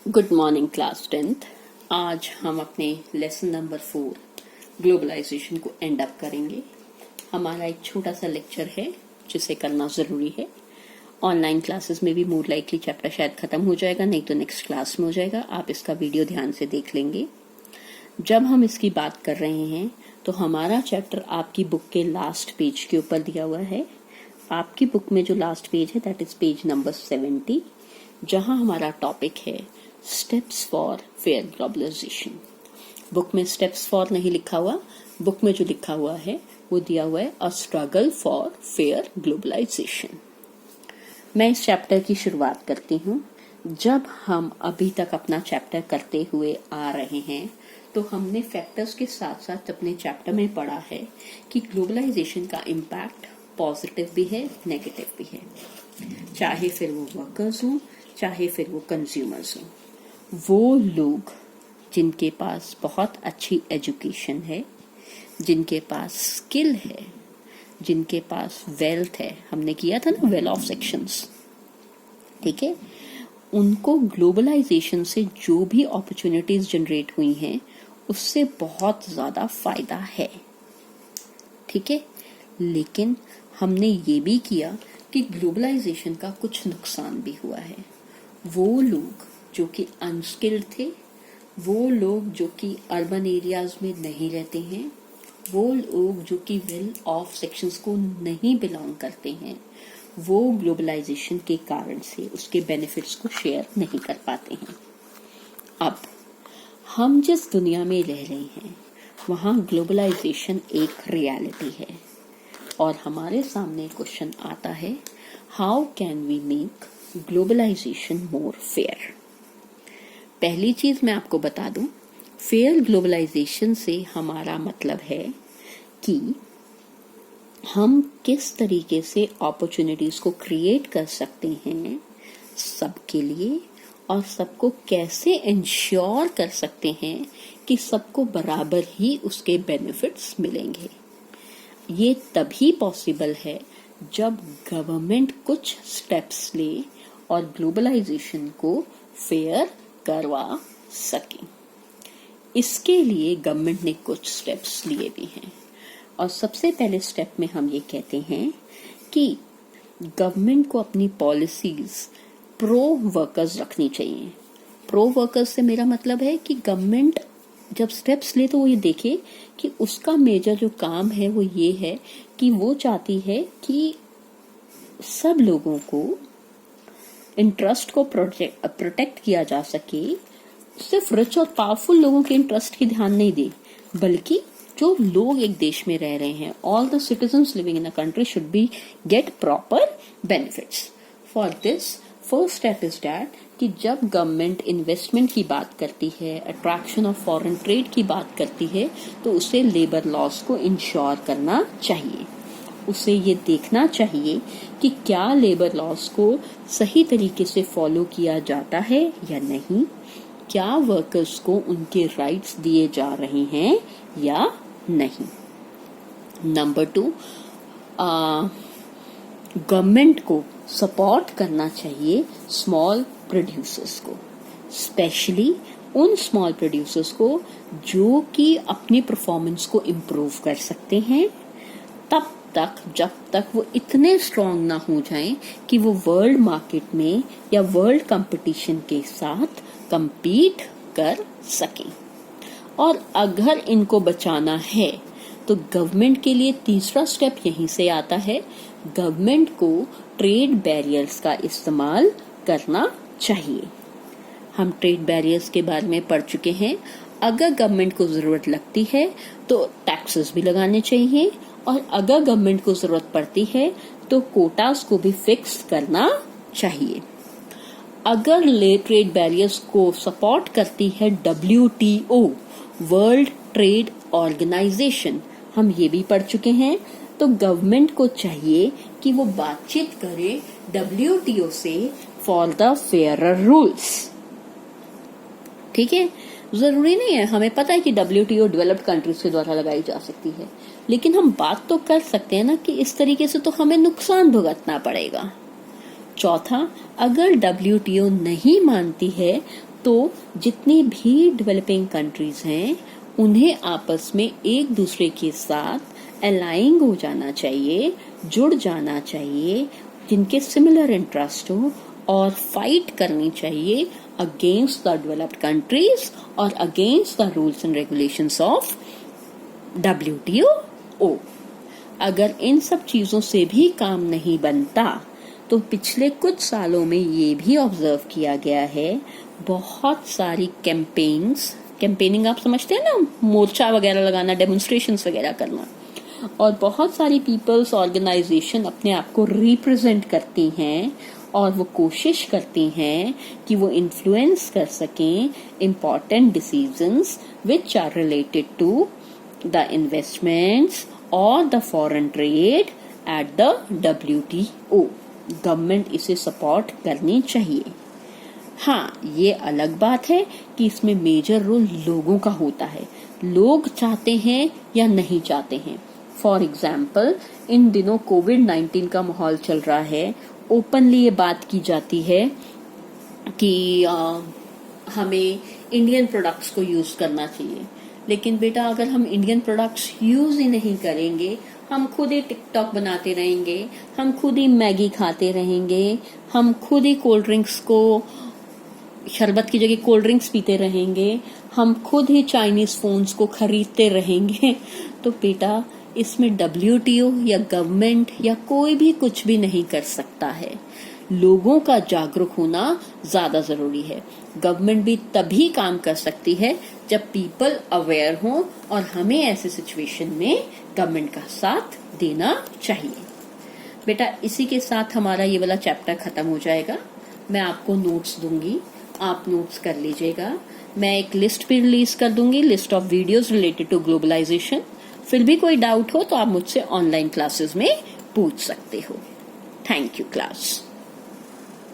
Good morning class 10th। आज हम अपने लेसन नंबर 4 ग्लोबलाइजेशन को एंड अप करेंगे। हमारा एक छोटा सा लेक्चर है जिसे करना ज़रूरी है। ऑनलाइन क्लासेस में भी मोर लाइकली चैप्टर शायद ख़त्म हो जाएगा, नहीं तो नेक्स्ट क्लास में हो जाएगा। आप इसका वीडियो ध्यान से देख लेंगे। जब हम इसकी बात कर रहे हैं तो हमारा चैप्टर आपकी बुक के लास्ट पेज के ऊपर दिया हुआ है। आपकी बुक में जो लास्ट पेज है दैट इज पेज नंबर 70, जहां हमारा टॉपिक है steps for fair globalisation. Book में स्टेप्स फॉर नहीं लिखा हुआ, बुक में जो लिखा हुआ है वो दिया हुआ है a struggle for fair globalisation. मैं इस चैप्टर की शुरुआत करती हूँ। जब हम अभी तक अपना चैप्टर करते हुए आ रहे हैं तो हमने फैक्टर्स के साथ साथ अपने चैप्टर में पढ़ा है कि ग्लोबलाइजेशन का इम्पैक्ट पॉजिटिव भी है, नेगेटिव भी है। चाहे फिर वो वर्कर्स हों, चाहे फिर वो कंज्यूमर्स हों, वो लोग जिनके पास बहुत अच्छी एजुकेशन है, जिनके पास स्किल है, जिनके पास वेल्थ है, हमने किया था ना वेल ऑफ सेक्शंस, ठीक है, उनको ग्लोबलाइजेशन से जो भी अपॉर्चुनिटीज जनरेट हुई हैं उससे बहुत ज्यादा फायदा है, ठीक है। लेकिन हमने ये भी किया कि ग्लोबलाइजेशन का कुछ नुकसान भी हुआ है। वो लोग जो कि अनस्किल्ड थे, वो लोग जो कि अर्बन एरियाज में नहीं रहते हैं, वो लोग जो कि वेल ऑफ सेक्शंस को नहीं बिलोंग करते हैं, वो ग्लोबलाइजेशन के कारण से उसके बेनिफिट्स को शेयर नहीं कर पाते हैं। अब हम जिस दुनिया में रह रहे हैं वहाँ ग्लोबलाइजेशन एक रियलिटी है और हमारे सामने क्वेश्चन आता है, how can we make globalisation more fair. पहली चीज मैं आपको बता दूं, फेयर ग्लोबलाइजेशन से हमारा मतलब है कि हम किस तरीके से अपॉर्चुनिटीज को क्रिएट कर सकते हैं सबके लिए और सबको कैसे इंश्योर कर सकते हैं कि सबको बराबर ही उसके बेनिफिट्स मिलेंगे। ये तभी पॉसिबल है जब गवर्नमेंट कुछ स्टेप्स ले और ग्लोबलाइजेशन को फेयर करवा सके। इसके लिए गवर्नमेंट ने कुछ स्टेप्स लिए भी हैं और सबसे पहले स्टेप में हम ये कहते हैं कि गवर्नमेंट को अपनी पॉलिसीज प्रो वर्कर्स रखनी चाहिए। प्रो वर्कर्स से मेरा मतलब है कि गवर्नमेंट जब स्टेप्स ले तो वो ये देखे कि उसका मेजर जो काम है वो ये है कि वो चाहती है कि सब लोगों को इंटरेस्ट को प्रोटेक्ट किया जा सके। सिर्फ रिच और पावरफुल लोगों के इंटरेस्ट की ध्यान नहीं दे, बल्कि जो लोग एक देश में रह रहे हैं, all the citizens living in a country should be get proper benefits. For this first step is that कि जब गवर्नमेंट इन्वेस्टमेंट की बात करती है, अट्रैक्शन ऑफ फॉरेन ट्रेड की बात करती है, तो उसे लेबर लॉस को इंश्योर करना चाहिए। उसे ये देखना चाहिए कि क्या लेबर लॉस को सही तरीके से फॉलो किया जाता है या नहीं, क्या वर्कर्स को उनके राइट्स दिए जा रहे हैं या नहीं। नंबर 2, गवर्नमेंट को सपोर्ट करना चाहिए स्मॉल प्रोड्यूसर्स को, स्पेशली उन स्मॉल प्रोड्यूसर्स को जो कि अपनी परफॉर्मेंस को इम्प्रूव कर सकते हैं तब तक जब तक वो इतने स्ट्रांग ना हो जाएं कि वो वर्ल्ड मार्केट में या वर्ल्ड कंपटीशन के साथ compete कर सकें। और अगर इनको बचाना है तो गवर्नमेंट के लिए तीसरा स्टेप यहीं से आता है, गवर्नमेंट को ट्रेड बैरियर्स का इस्तेमाल करना चाहिए। हम ट्रेड बैरियर्स के बारे में पढ़ चुके हैं। अगर गवर्नमेंट को जरूरत लगती है तो टैक्सेस भी लगाने चाहिए और अगर गवर्नमेंट को जरूरत पड़ती है तो कोटास को भी फिक्स करना चाहिए। अगर ट्रेड बैरियर्स को सपोर्ट करती है WTO, वर्ल्ड ट्रेड ऑर्गेनाइजेशन, हम ये भी पढ़ चुके हैं, तो गवर्नमेंट को चाहिए कि वो बातचीत करे WTO से फॉर द फेयरर रूल्स, ठीक है। जरूरी नहीं है, हमें पता है कि WTO डेवलप्ड कंट्रीज के द्वारा लगाई जा सकती है, लेकिन हम बात तो कर सकते हैं ना कि इस तरीके से तो हमें नुकसान भुगतना पड़ेगा। चौथा, अगर WTO नहीं मानती है तो जितनी भी डेवलपिंग कंट्रीज हैं उन्हें आपस में एक दूसरे के साथ अलाइंग हो जाना चाहिए, जुड़ जाना चाहिए, जिनके सिमिलर इंटरेस्ट हो, और फाइट करनी चाहिए अगेंस्ट द डेवलप्ड कंट्रीज और against the rules and regulations of WTO। अगर इन सब चीजों से भी काम नहीं बनता तो पिछले कुछ सालों में ये भी ऑब्जर्व किया गया है, बहुत सारी कैंपेनिंग आप समझते हैं ना, मोर्चा वगैरह लगाना, डेमोन्स्ट्रेशंस वगैरह करना, और बहुत सारी पीपल्स ऑर्गेनाइजेशन अपने आप को रिप्रेजेंट करती हैं और वो कोशिश करती हैं कि वो इन्फ्लुएंस कर सकें important decisions which are related to the investments और the foreign trade at the WTO। Government इसे सपोर्ट करनी चाहिए। हाँ, ये अलग बात है कि इसमें मेजर रोल लोगों का होता है, लोग चाहते हैं या नहीं चाहते हैं। फॉर एग्जाम्पल, इन दिनों कोविड-19 का माहौल चल रहा है, ओपनली ये बात की जाती है कि हमें इंडियन प्रोडक्ट्स को यूज करना चाहिए, लेकिन बेटा अगर हम इंडियन प्रोडक्ट्स यूज ही नहीं करेंगे, हम खुद ही टिकटॉक बनाते रहेंगे, हम खुद ही मैगी खाते रहेंगे, हम खुद ही कोल्ड ड्रिंक्स को शरबत की जगह कोल्ड ड्रिंक्स पीते रहेंगे, हम खुद ही चाइनीज फोन्स को खरीदते रहेंगे, तो बेटा इसमें WTO या गवर्नमेंट या कोई भी कुछ भी नहीं कर सकता है। लोगों का जागरूक होना ज्यादा जरूरी है। गवर्नमेंट भी तभी काम कर सकती है जब पीपल अवेयर हों, और हमें ऐसे सिचुएशन में गवर्नमेंट का साथ देना चाहिए। बेटा इसी के साथ हमारा ये वाला चैप्टर खत्म हो जाएगा। मैं आपको नोट्स दूंगी, आप नोट्स कर लीजिएगा। मैं एक लिस्ट भी रिलीज कर दूंगी, list of videos related to globalisation. फिर भी कोई डाउट हो तो आप मुझसे ऑनलाइन क्लासेस में पूछ सकते हो। Thank you class.